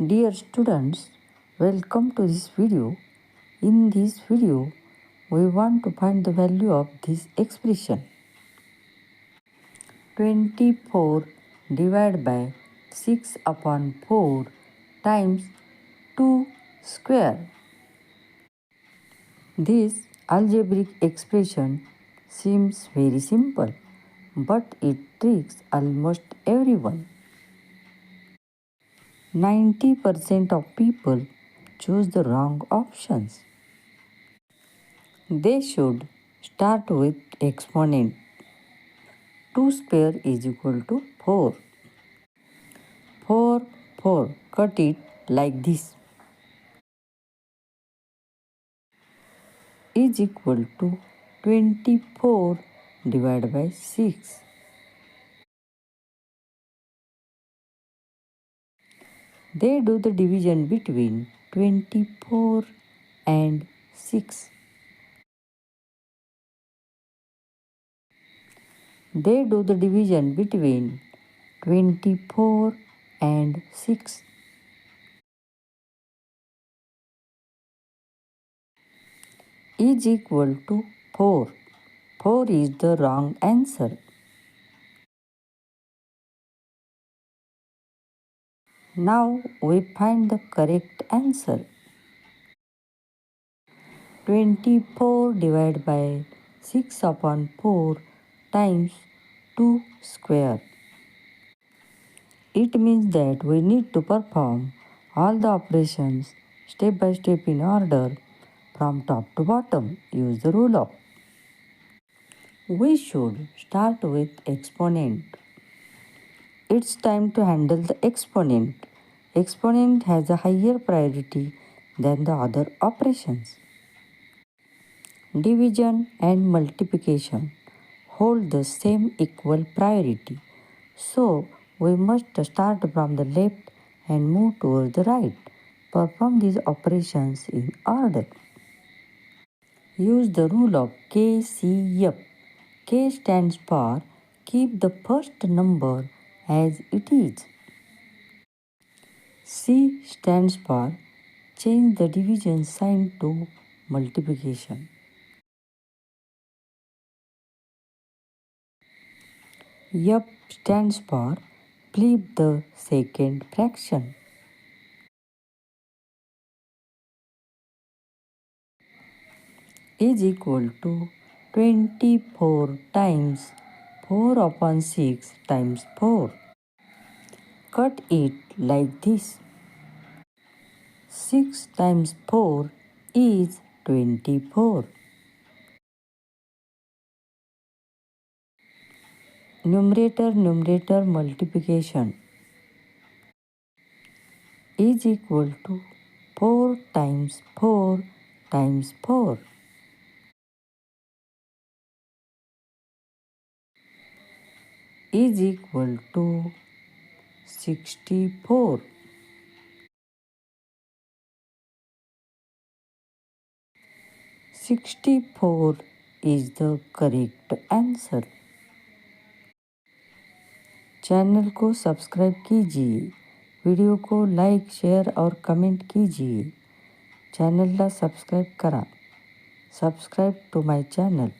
Dear students, welcome to this video. In this video, we want to find the value of this expression. 24 divided by 6 upon 4 times 2 square. This algebraic expression seems very simple, but it tricks almost everyone. 90% of people choose the wrong options. They should start with exponent. 2 square is equal to 4. 4, cut it like this. Is equal to 24 divided by 6. They do the division between 24 and 6. They do the division between 24 and 6. Is equal to 4. 4 is the wrong answer. Now we find the correct answer. 24 divided by 6 upon 4 times 2 square. It means that we need to perform all the operations step by step in order from top to bottom. Use the rule of. We should start with exponent. It's time to handle the exponent. Exponent has a higher priority than the other operations. Division and multiplication hold the same equal priority. So, we must start from the left and move towards the right. Perform these operations in order. Use the rule of KCF. K stands for keep the first number as it is. C stands for change the division sign to multiplication. F stands for flip the second fraction. Is equal to 24 times 4 upon 6 times 4. Cut it like this. 6 times 4 is 24. Numerator multiplication is equal to 4 times 4 times 4. Is equal to 64. 64 is the correct answer. Channel को subscribe कीजिए, video को like share और comment कीजिए. चॅनलला subscribe करा. Subscribe to my channel.